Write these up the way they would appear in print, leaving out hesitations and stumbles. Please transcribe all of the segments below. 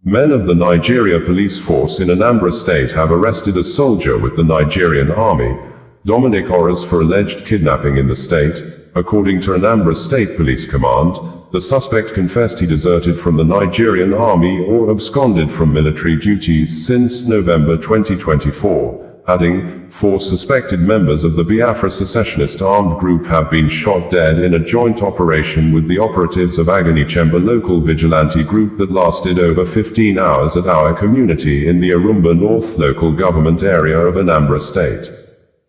Men of the Nigeria police force in Anambra State have arrested a soldier with the Nigerian Army, Dominic Oraz, for alleged kidnapping in the state. According to Anambra State Police Command, the suspect confessed he deserted from the Nigerian Army or absconded from military duties since November 2024. Adding, 4 suspected members of the Biafra secessionist armed group have been shot dead in a joint operation with the operatives of Agunaechemba local vigilante group that lasted over 15 hours at our community in the Orumba North local government area of Anambra State.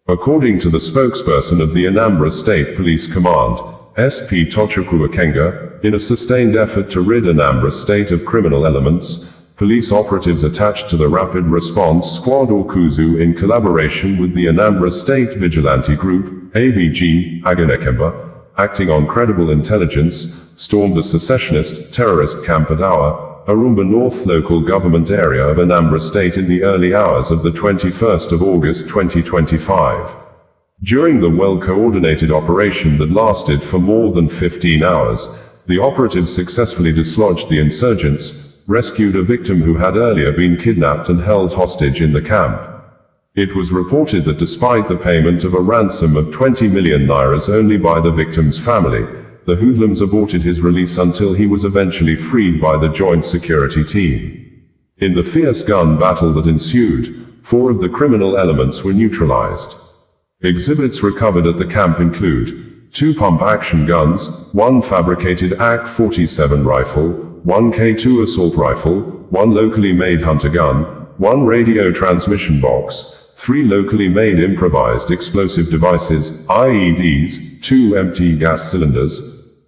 According to the spokesperson of the Anambra State Police Command, SP Agunaechemba, in a sustained effort to rid Anambra State of criminal elements, police operatives attached to the Rapid Response Squad or KUZU in collaboration with the Anambra State Vigilante Group, AVG, Agunaechemba, acting on credible intelligence, stormed a secessionist terrorist camp at our Orumba North local government area of Anambra State in the early hours of the 21st of August 2025. During the well-coordinated operation that lasted for more than 15 hours, the operatives successfully dislodged the insurgents, rescued a victim who had earlier been kidnapped and held hostage in the camp. It was reported that despite the payment of a ransom of 20 million nairas only by the victim's family, the hoodlums aborted his release until he was eventually freed by the joint security team. In the fierce gun battle that ensued, 4 of the criminal elements were neutralized. Exhibits recovered at the camp include 2 pump-action guns, 1 fabricated AK-47 rifle, 1 K2 assault rifle, 1 locally made hunter gun, 1 radio transmission box, 3 locally made improvised explosive devices, IEDs, 2 empty gas cylinders,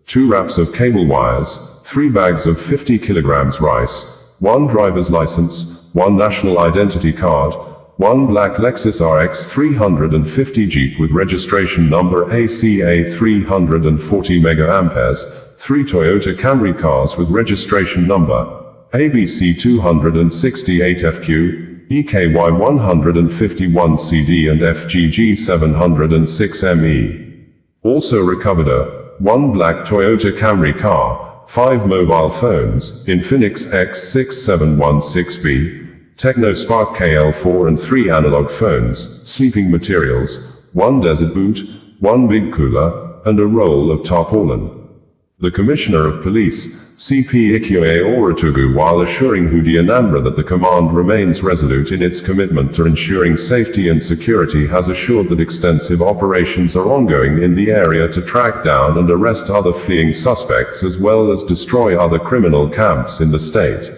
2 wraps of cable wires, 3 bags of 50 kilograms rice, 1 driver's license, 1 national identity card, 1 black Lexus RX 350 Jeep with registration number ACA 340 MA, 3 Toyota Camry cars with registration number ABC 268FQ, EKY 151CD and FGG 706ME. Also recovered a 1 black Toyota Camry car, 5 mobile phones, Infinix X6716B, Techno Spark KL4 and 3 analog phones, sleeping materials, 1 desert boot, 1 big cooler, and a roll of tarpaulin. The Commissioner of Police, CP Ikyoe Oratugu, while assuring Hudi Anambra that the command remains resolute in its commitment to ensuring safety and security, has assured that extensive operations are ongoing in the area to track down and arrest other fleeing suspects as well as destroy other criminal camps in the state.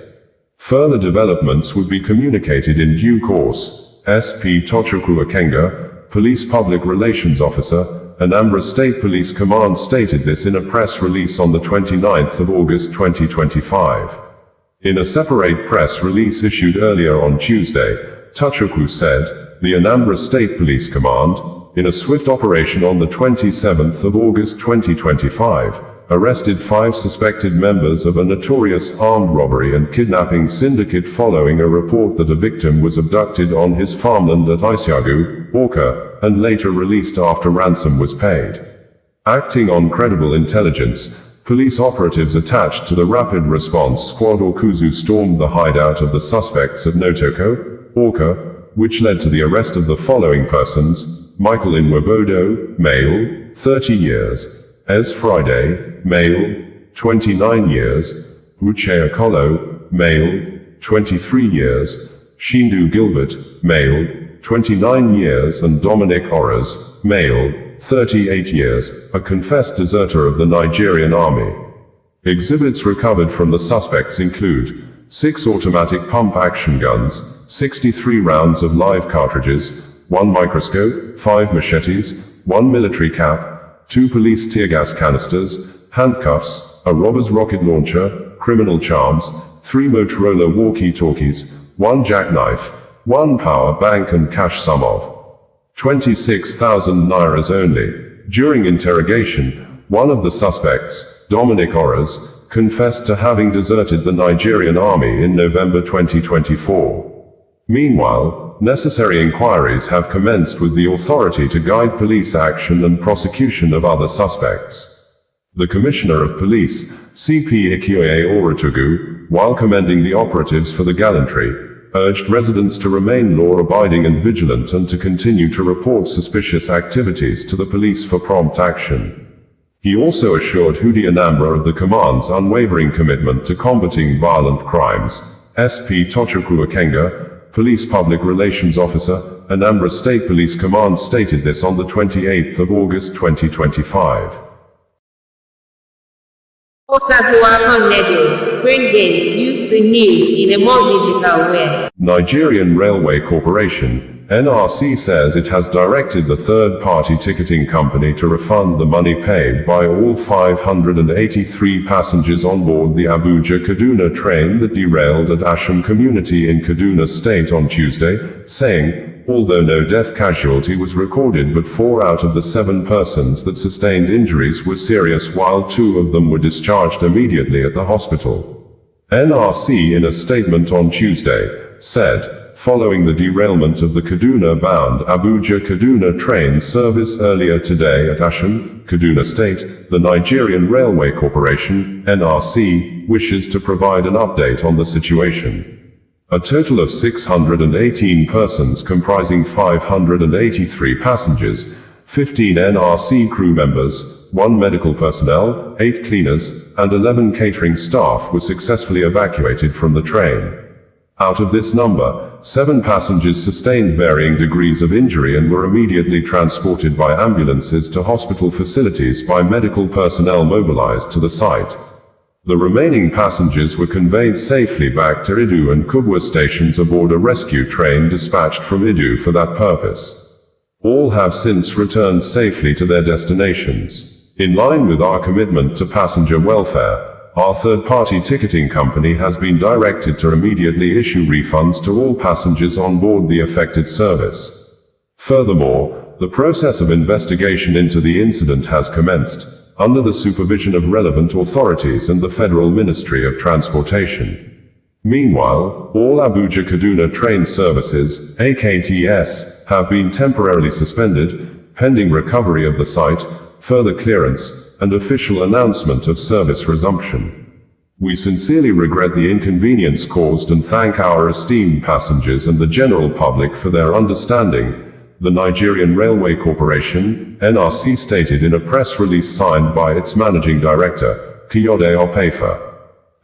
Further developments would be communicated in due course. SP Agunaechemba, Police Public Relations Officer, Anambra State Police Command stated this in a press release on the 29th of August 2025. In a separate press release issued earlier on Tuesday, Agunaechemba said, the Anambra State Police Command, in a swift operation on the 27th of August 2025, arrested 5 suspected members of a notorious armed robbery and kidnapping syndicate following a report that a victim was abducted on his farmland at Isiagu, Awka, and later released after ransom was paid. Acting on credible intelligence, police operatives attached to the Rapid Response Squad or KUZU stormed the hideout of the suspects at Notoko, Awka, which led to the arrest of the following persons: Michael Inwabodo, male, 30 years. Ez Friday, male, 29 years, Uche Akolo, male, 23 years, Shindu Gilbert, male, 29 years and Dominic Oraz, male, 38 years, a confessed deserter of the Nigerian Army. Exhibits recovered from the suspects include 6 automatic pump-action guns, 63 rounds of live cartridges, 1 microscope, 5 machetes, 1 military cap, 2 police tear gas canisters, handcuffs, a robber's rocket launcher, criminal charms, 3 Motorola walkie-talkies, 1 jackknife, 1 power bank and cash sum of 26,000 nairas only. During interrogation, one of the suspects, Dominic Oraz, confessed to having deserted the Nigerian Army in November 2024. Meanwhile, necessary inquiries have commenced with the authority to guide police action and prosecution of other suspects. The Commissioner of Police, CP Ikioye Oratugu, while commending the operatives for the gallantry, urged residents to remain law-abiding and vigilant and to continue to report suspicious activities to the police for prompt action. He also assured Hudi Anambra of the command's unwavering commitment to combating violent crimes. SP Tochukwu Akenga, Police Public Relations Officer, Anambra State Police Command stated this on the 28th of August 2025. Bringing you the news in a more digital way. Nigerian Railway Corporation, NRC, says it has directed the third-party ticketing company to refund the money paid by all 583 passengers on board the Abuja-Kaduna train that derailed at Asham community in Kaduna State on Tuesday, saying, although no death casualty was recorded, but 4 out of the 7 persons that sustained injuries were serious, while 2 of them were discharged immediately at the hospital. NRC, in a statement on Tuesday, said, following the derailment of the Kaduna-bound Abuja-Kaduna train service earlier today at Asham, Kaduna State, the Nigerian Railway Corporation, NRC, wishes to provide an update on the situation. A total of 618 persons comprising 583 passengers, 15 NRC crew members, 1 medical personnel, 8 cleaners, and 11 catering staff were successfully evacuated from the train. Out of this number, 7 passengers sustained varying degrees of injury and were immediately transported by ambulances to hospital facilities by medical personnel mobilized to the site. The remaining passengers were conveyed safely back to Idu and Kubwa stations aboard a rescue train dispatched from Idu for that purpose. All have since returned safely to their destinations. In line with our commitment to passenger welfare, our third-party ticketing company has been directed to immediately issue refunds to all passengers on board the affected service. Furthermore, the process of investigation into the incident has commenced, under the supervision of relevant authorities and the Federal Ministry of Transportation. Meanwhile, all Abuja-Kaduna train services, AKTS, have been temporarily suspended, pending recovery of the site, further clearance, and official announcement of service resumption. We sincerely regret the inconvenience caused and thank our esteemed passengers and the general public for their understanding, the Nigerian Railway Corporation, NRC, stated in a press release signed by its Managing Director, Kayode Opefa.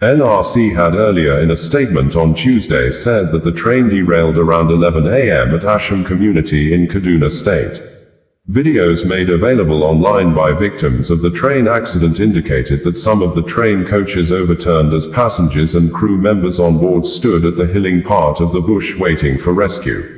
NRC had earlier in a statement on Tuesday said that the train derailed around 11 a.m. at Asham community in Kaduna State. Videos made available online by victims of the train accident indicated that some of the train coaches overturned as passengers and crew members on board stood at the hilling part of the bush waiting for rescue.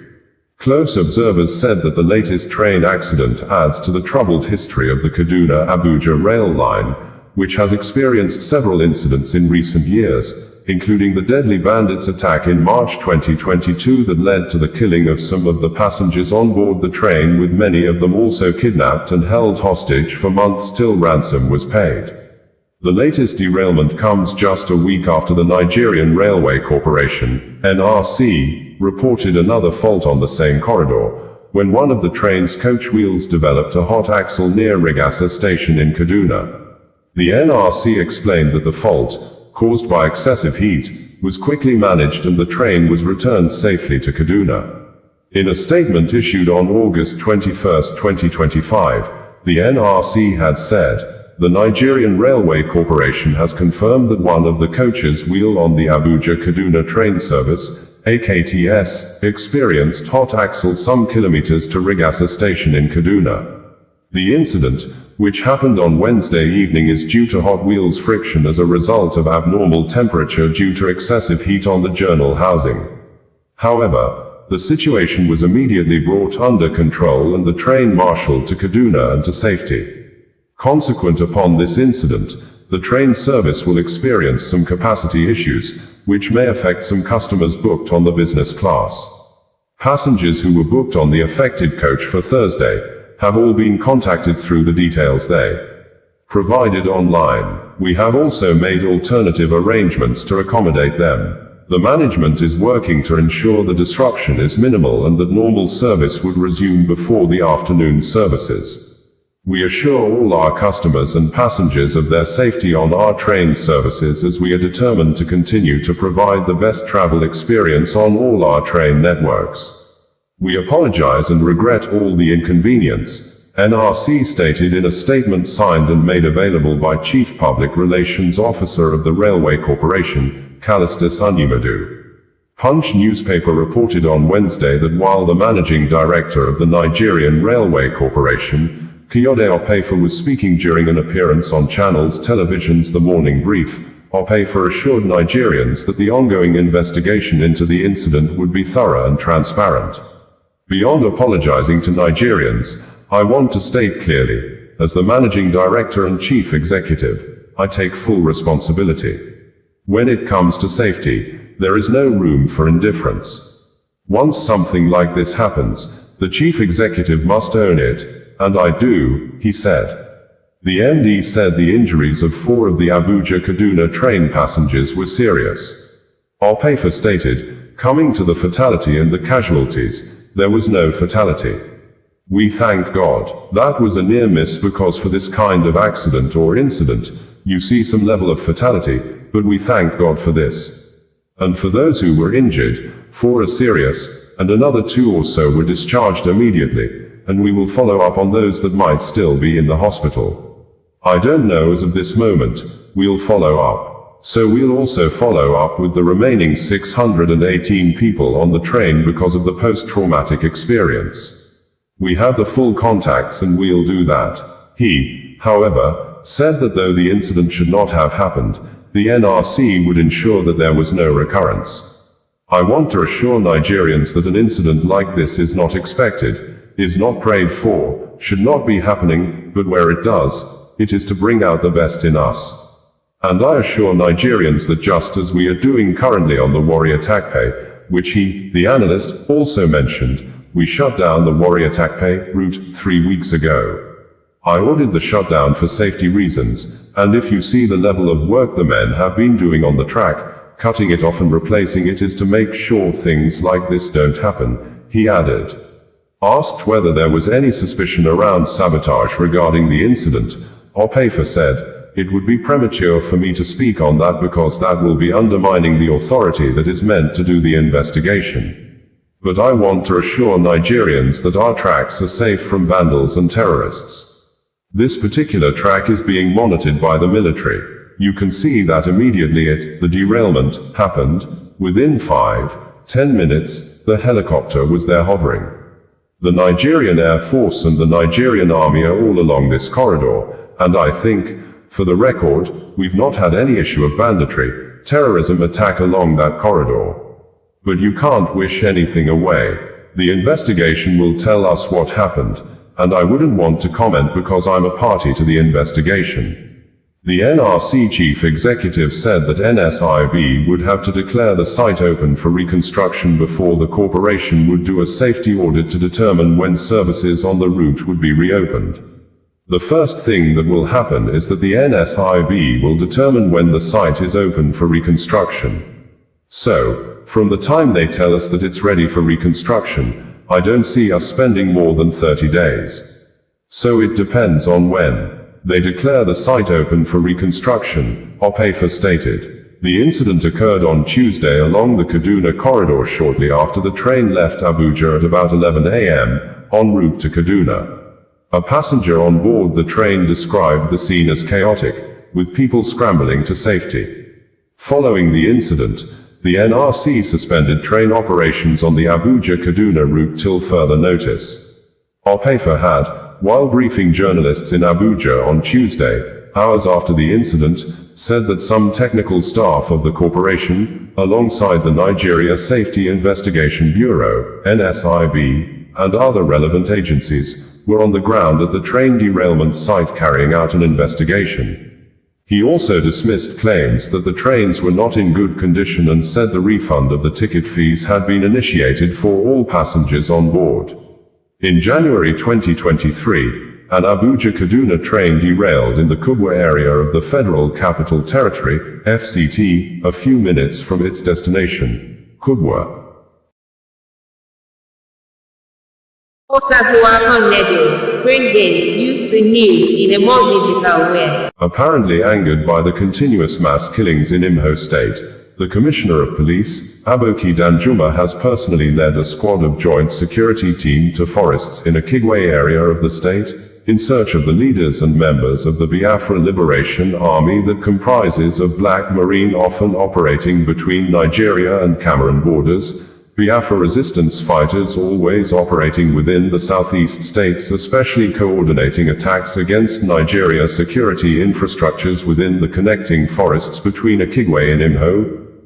Close observers said that the latest train accident adds to the troubled history of the Kaduna-Abuja rail line, which has experienced several incidents in recent years, including the deadly bandits attack in March 2022 that led to the killing of some of the passengers on board the train, with many of them also kidnapped and held hostage for months till ransom was paid. The latest derailment comes just a week after the Nigerian Railway Corporation, NRC, reported another fault on the same corridor, when one of the train's coach wheels developed a hot axle near Rigasa station in Kaduna. The NRC explained that the fault, caused by excessive heat, was quickly managed and the train was returned safely to Kaduna. In a statement issued on August 21, 2025, the NRC had said, the Nigerian Railway Corporation has confirmed that one of the coaches wheel on the Abuja-Kaduna train service, AKTS, experienced hot axle some kilometers to Rigasa station in Kaduna. The incident, which happened on Wednesday evening, is due to hot wheels friction as a result of abnormal temperature due to excessive heat on the journal housing. However, the situation was immediately brought under control and the train marshaled to Kaduna and to safety. Consequent upon this incident, the train service will experience some capacity issues, which may affect some customers booked on the business class. Passengers who were booked on the affected coach for Thursday have all been contacted through the details they provided online. We have also made alternative arrangements to accommodate them. The management is working to ensure the disruption is minimal and that normal service would resume before the afternoon services. We assure all our customers and passengers of their safety on our train services, as we are determined to continue to provide the best travel experience on all our train networks. We apologize and regret all the inconvenience, NRC stated in a statement signed and made available by Chief Public Relations Officer of the Railway Corporation, Callistus Onyemadu. Punch newspaper reported on Wednesday that while the managing director of the Nigerian Railway Corporation, Kayode Opefa, was speaking during an appearance on Channels Television's The Morning Brief, Opefa assured Nigerians that the ongoing investigation into the incident would be thorough and transparent. Beyond apologizing to Nigerians, I want to state clearly, as the managing director and chief executive, I take full responsibility. When it comes to safety, there is no room for indifference. Once something like this happens, the chief executive must own it, and I do, he said. The MD said the injuries of 4 of the Abuja-Kaduna train passengers were serious. Opefa stated, coming to the fatality and the casualties, there was no fatality. We thank God. That was a near miss, because for this kind of accident or incident, you see some level of fatality, but we thank God for this. And for those who were injured, 4 are serious, and another 2 or so were discharged immediately, and we will follow up on those that might still be in the hospital. I don't know as of this moment, we'll follow up. So we'll also follow up with the remaining 618 people on the train because of the post-traumatic experience. We have the full contacts and we'll do that. He, however, said that though the incident should not have happened, the NRC would ensure that there was no recurrence. I want to assure Nigerians that an incident like this is not expected, is not prayed for, should not be happening, but where it does, it is to bring out the best in us. And I assure Nigerians that just as we are doing currently on the Warrior Takpe, which he, the analyst, also mentioned, we shut down the Warrior Takpe route 3 weeks ago. I ordered the shutdown for safety reasons, and if you see the level of work the men have been doing on the track, cutting it off and replacing it is to make sure things like this don't happen, he added. Asked whether there was any suspicion around sabotage regarding the incident, Opefa said, it would be premature for me to speak on that because that will be undermining the authority that is meant to do the investigation. But I want to assure Nigerians that our tracks are safe from vandals and terrorists. This particular track is being monitored by the military. You can see that immediately the derailment happened, within 5-10 minutes, the helicopter was there hovering. The Nigerian Air Force and the Nigerian Army are all along this corridor, and I think, for the record, we've not had any issue of banditry, terrorism attack along that corridor. But you can't wish anything away. The investigation will tell us what happened, and I wouldn't want to comment because I'm a party to the investigation. The NRC chief executive said that NSIB would have to declare the site open for reconstruction before the corporation would do a safety audit to determine when services on the route would be reopened. The first thing that will happen is that the NSIB will determine when the site is open for reconstruction. So, from the time they tell us that it's ready for reconstruction, I don't see us spending more than 30 days. So it depends on when they declare the site open for reconstruction, Opefa stated. The incident occurred on Tuesday along the Kaduna corridor shortly after the train left Abuja at about 11 a.m., en route to Kaduna. A passenger on board the train described the scene as chaotic, with people scrambling to safety. Following the incident, the NRC suspended train operations on the Abuja-Kaduna route till further notice. Opefa had, while briefing journalists in Abuja on Tuesday, hours after the incident, said that some technical staff of the corporation, alongside the Nigeria Safety Investigation Bureau, NSIB, and other relevant agencies, were on the ground at the train derailment site carrying out an investigation. He also dismissed claims that the trains were not in good condition and said the refund of the ticket fees had been initiated for all passengers on board. In January 2023, an Abuja-Kaduna train derailed in the Kubwa area of the Federal Capital Territory, FCT, a few minutes from its destination, Kubwa. bringing you the news in a more digital way. Apparently angered by the continuous mass killings in Imo State, the Commissioner of Police, Agunaechemba, has personally led a squad of joint security team to forests in a Kigwe area of the state, in search of the leaders and members of the Biafra Liberation Army that comprises of Black Marine often operating between Nigeria and Cameroon borders, Biafra resistance fighters always operating within the southeast states, especially coordinating attacks against Nigeria security infrastructures within the connecting forests between Akigwe in Imo,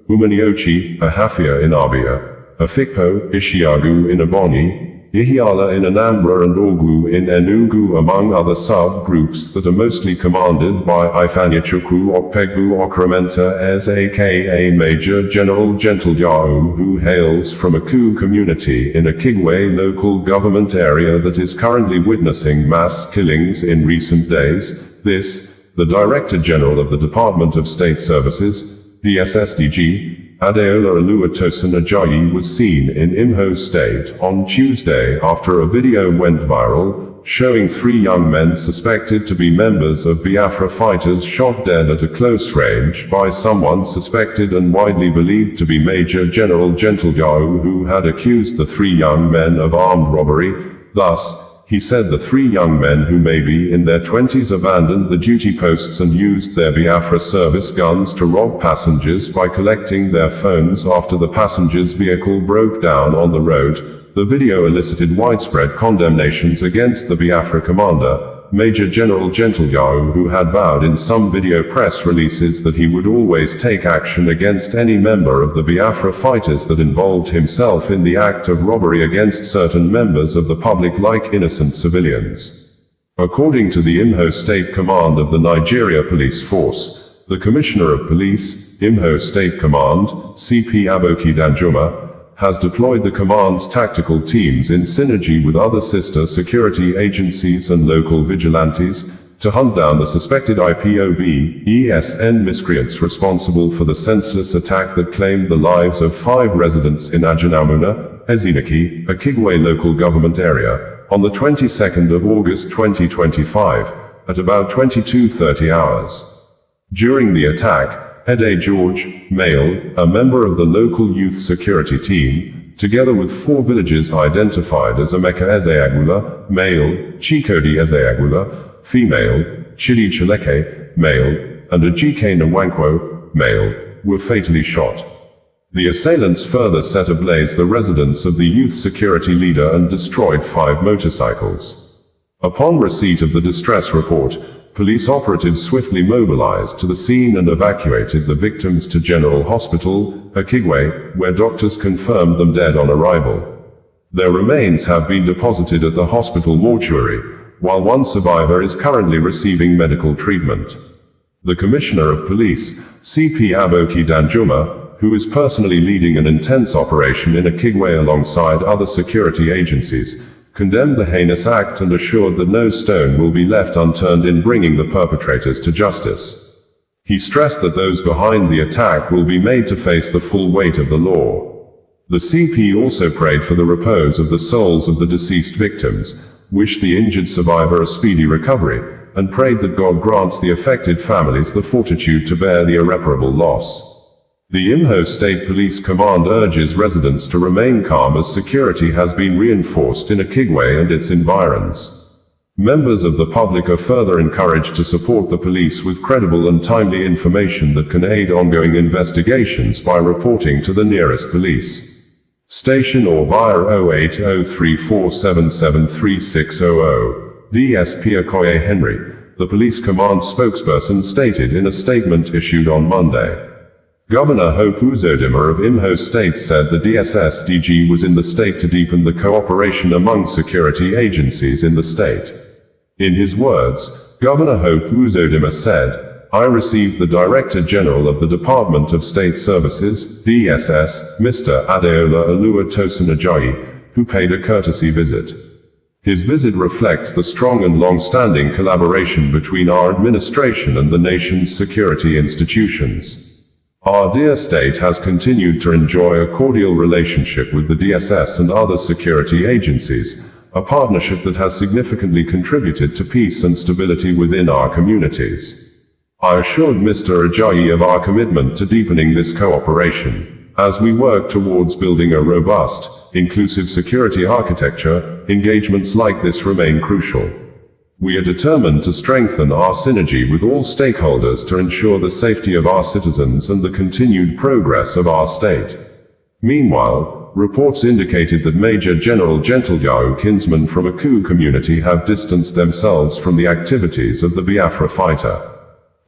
Umaniochi, Ahafia in Abia, Afikpo, Ishiagu in Ebonyi, Ihiala in Anambra and Ogwu in Enugu, among other sub-groups that are mostly commanded by Ifeanyichukwu Okpegbu Okrementa as aka Major General Gentleyao, who hails from a Ku community in a Kigwe local government area that is currently witnessing mass killings in recent days. This, the Director General of the Department of State Services, DSSDG, Adeola Oluwatosin Ajayi, was seen in Imo State on Tuesday after a video went viral, showing 3 young men suspected to be members of Biafra fighters shot dead at a close range by someone suspected and widely believed to be Major General Gentleyao, who had accused the 3 young men of armed robbery. Thus, he said the 3 young men, who may be in their 20s, abandoned the duty posts and used their Biafra service guns to rob passengers by collecting their phones after the passenger's vehicle broke down on the road. The video elicited widespread condemnations against the Biafra commander, Major General Gentleyao, who had vowed in some video press releases that he would always take action against any member of the Biafra fighters that involved himself in the act of robbery against certain members of the public like innocent civilians. According to the Imo State Command of the Nigeria Police Force, the Commissioner of Police, Imo State Command, CP Agunaechemba, has deployed the command's tactical teams in synergy with other sister security agencies and local vigilantes, to hunt down the suspected IPOB-ESN miscreants responsible for the senseless attack that claimed the lives of 5 residents in Ajunamuno, Ezinaki, a Kigwe local government area, on the 22nd of August 2025, at about 22:30 hours. During the attack, Ede George, male, a member of the local youth security team, together with 4 villagers identified as Emeka Ezeagula, male, Chikodi Ezeagula, female, Chidi Chileke, male, and Ajike Nwankwo, male, were fatally shot. The assailants further set ablaze the residence of the youth security leader and destroyed 5 motorcycles. Upon receipt of the distress report, police operatives swiftly mobilized to the scene and evacuated the victims to General Hospital, Akigwe, where doctors confirmed them dead on arrival. Their remains have been deposited at the hospital mortuary, while 1 survivor is currently receiving medical treatment. The Commissioner of Police, CP Agunaechemba, who is personally leading an intense operation in Akigwe alongside other security agencies, condemned the heinous act and assured that no stone will be left unturned in bringing the perpetrators to justice. He stressed that those behind the attack will be made to face the full weight of the law. The CP also prayed for the repose of the souls of the deceased victims, wished the injured survivor a speedy recovery, and prayed that God grants the affected families the fortitude to bear the irreparable loss. The Imo State Police Command urges residents to remain calm as security has been reinforced in Akigwe and its environs. Members of the public are further encouraged to support the police with credible and timely information that can aid ongoing investigations by reporting to the nearest police station or via 0803477360. DSP Okoye Henry, the police command spokesperson, stated in a statement issued on Monday. Governor Hope Uzodimma of Imo State said the DSSDG was in the state to deepen the cooperation among security agencies in the state. In his words, Governor Hope Uzodimma said, "I received the Director General of the Department of State Services, DSS, Mr. Adeola Oluwatosin Ajayi, who paid a courtesy visit. His visit reflects the strong and long-standing collaboration between our administration and the nation's security institutions. Our dear state has continued to enjoy a cordial relationship with the DSS and other security agencies, a partnership that has significantly contributed to peace and stability within our communities. I assured Mr. Ajayi of our commitment to deepening this cooperation. As we work towards building a robust, inclusive security architecture, engagements like this remain crucial. We are determined to strengthen our synergy with all stakeholders to ensure the safety of our citizens and the continued progress of our state. Meanwhile, reports indicated that Major General Gentlejahu kinsmen from Aku community have distanced themselves from the activities of the Biafra fighter.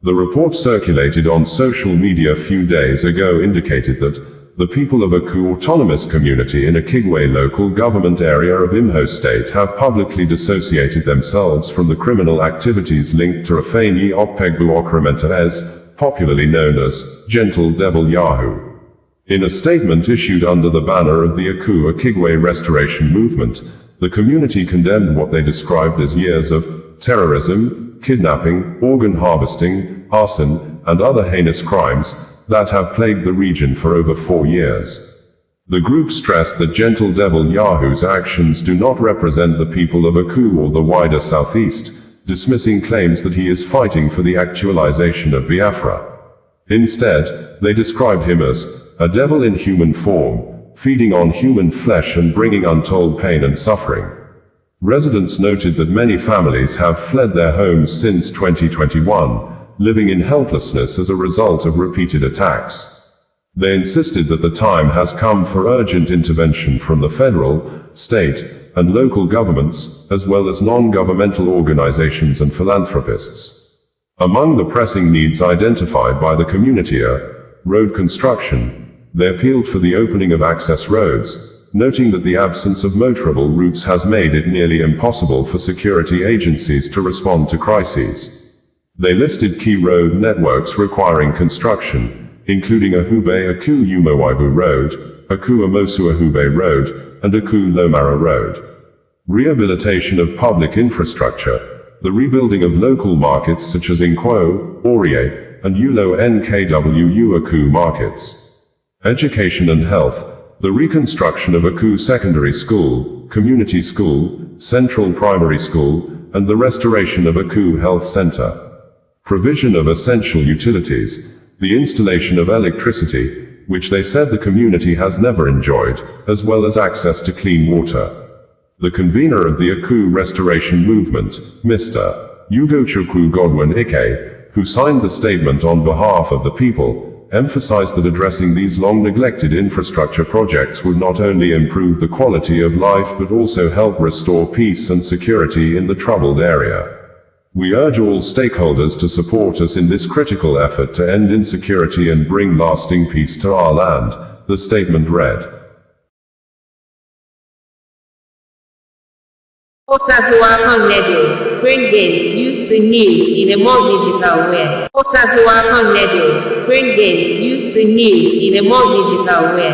The report circulated on social media a few days ago indicated that the people of Aku Autonomous Community in Akigwe local government area of Imo State have publicly dissociated themselves from the criminal activities linked to Afeni Okpegbu Okrementa, popularly known as Gentle Devil Yahoo. In a statement issued under the banner of the Aku Akigwe Restoration Movement, the community condemned what they described as years of terrorism, kidnapping, organ harvesting, arson, and other heinous crimes that have plagued the region for over 4 years. The group stressed that Gentle Devil Yahoo's actions do not represent the people of Aku or the wider southeast, dismissing claims that he is fighting for the actualization of Biafra. Instead, they described him as a devil in human form, feeding on human flesh and bringing untold pain and suffering. Residents noted that many families have fled their homes since 2021, living in helplessness as a result of repeated attacks. They insisted that the time has come for urgent intervention from the federal, state, and local governments, as well as non-governmental organizations and philanthropists. Among the pressing needs identified by the community are road construction. They appealed for the opening of access roads, noting that the absence of motorable routes has made it nearly impossible for security agencies to respond to crises. They listed key road networks requiring construction, including Ahube Aku Umowaibu Road, Aku Amosu Ahube Road, and Aku Lomara Road. Rehabilitation of public infrastructure, the rebuilding of local markets such as Nkwo, Orie, and Ulo Nkwu Aku markets. Education and health, the reconstruction of Aku Secondary School, Community School, Central Primary School, and the restoration of Aku Health Center. Provision of essential utilities, the installation of electricity, which they said the community has never enjoyed, as well as access to clean water. The convener of the Aku Restoration Movement, Mr. Ugochukwu Godwin Ike, who signed the statement on behalf of the people, emphasized that addressing these long-neglected infrastructure projects would not only improve the quality of life but also help restore peace and security in the troubled area. We urge all stakeholders to support us in this critical effort to end insecurity and bring lasting peace to our land, the statement read. Bringing you the news in a more digital way. Bringing you the news in a more digital way.